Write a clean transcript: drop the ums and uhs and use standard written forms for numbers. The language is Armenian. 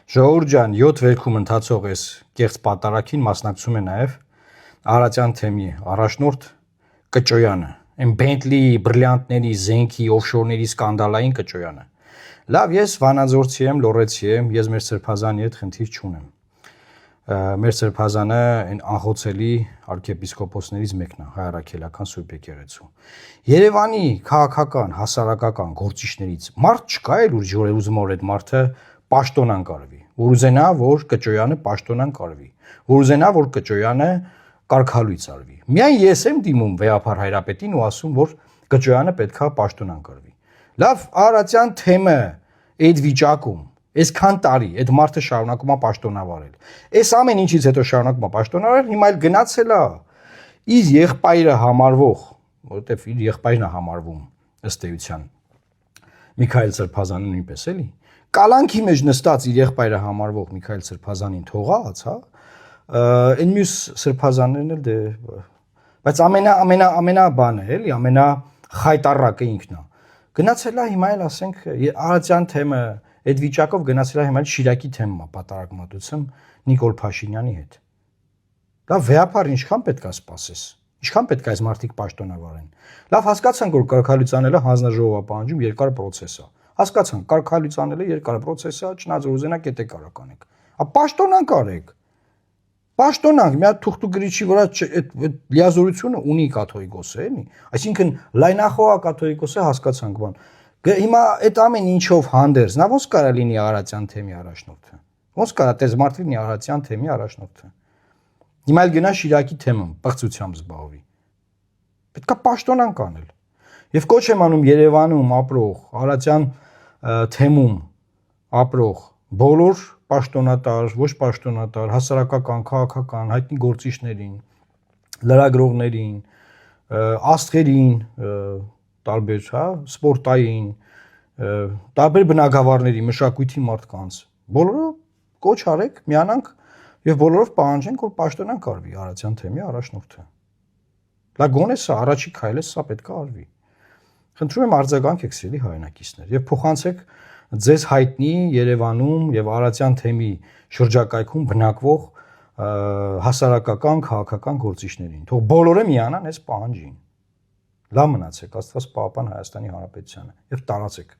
Ժողովուրդ ջան, 7 վերքում ընթացող այս կեղծ պատարագին մասնակցում է նաև Արարատյան թեմի առաջնորդ Կճոյանը, այն Bentley բրիլյանտների, զենքի, օֆշորների սկանդալային Կճոյանը։ Լավ, ես վանաձորցի եմ, լոռեցի եմ, ես մեր սրբազանի հետ խնդիր չունեմ։ Մեր սրբազանը այն անխոցելի arczepiskopos-ներից մեկն է, Հայ Առաքելական Սուրբ Եկեղեցու։ Երևանի քաղաքական, հասարակական գործիչներից մարդ չկա էլ որ ուզում որ այդ մարդը պաշտոնան կարվի, որ ուզենա որ Կճոյանը պաշտոնան կարվի, որ ուզենա որ Կճոյանը կարգալույց արվի։ Միայն ես եմ դիմում Վեհափար Հայրապետին ու ասում որ Կճոյանը պետքա պաշտոնան կարվի։ Լավ, Արարատյան թեմը այդ վիճակում այսքան տարի այդ մարդը շարունակում է պաշտոնավարել։ Այս ամեն ինչից հետո շարունակում է պաշտոնավարել, հիմա էլ գնացել է իր եղբայրը համարվող, որովհետև իր եղբայրն է համարվում ըստ էության Միքայել Սրբազանը նույնպես էլի։ Կալանքի մեջ նստած իր եղբայրը համարվող Միքայել Սրբազանին թողած, հա, այն մյուս սրբազաններն էլ դե բայց ամենա բանը էլի, ամենա խայտարակը ինքն է։ Գնացել է հիմա էլ ասենք Արարատյան թեմը այդ վիճակով գնացել է հիմա էլ Շիրակի թեմա պատարագմատություն Նիկոլ Փաշինյանի հետ։ Լավ, Վեհափար ինչքան պետք է սպասես։ Ինչքան պետք է այս մարդիկ պաշտոնավարեն։ Լավ, հասկացանք որ կարգալույց անելը հանձնաժողով է պահանջում երկար process է։ Հասկացանք, կարգալույց անելը երկար process է, չնայած որ ուզենաք եթե կարող անեք։ Ա պաշտոնան կարեք։ Պաշտոնանք, մի հատ թուղթու գրիչի վրա այդ լիազորությունը ունի կաթողիկոսը, էլի։ Այսինքն լայնախոհ կաթողիկոսը հասկացանք բան։ Հիմա այդ ամեն ինչով հանդերձ, նա ոնց կարա լինի Արարատյան թեմի առաջնորդը։ Ոնց կարա տես մարդ լինի Արարատյան թեմի առաջնորդը։ Հիմա էլ գնա Շիրակի թեման, պղծությամբ զբաղվի։ Պետքա պաշտոնան կանել։ Եվ կոչ եմ անում Երևանում ապրող, Արարատյան թեմում ապրող բոլոր պաշտոնատար, ոչ պաշտոնատար, հասարակական, քաղաքական, հայտնի գործիչներին, լրագրողներին, աստղերին, տարբեր, հա, սպորտային, տարբեր բնագավառների, մշակույթի մարդկանց, բոլորը կոչ արեք, միանանք եւ բոլորով պահանջենք, որ պաշտոնան կարվի Արարատյան թեմի առաջնորդը։ Լա գոնե սա առաջի քայլը սա պետք է արվի։ Խնդրում եմ արձագանքեք սիրելի հայրենակիցներ եւ փոխանցեք ձեզ հայտնի Երևանում եւ Արարատյան թեմի շրջակայքում բնակվող հասարակական, քաղաքական գործիչներին։ Թող բոլորը միանան այս պահանջին։ Լավ մնացեք, Աստված պահապան Հայաստանի Հանրապետությանը եւ տարածեք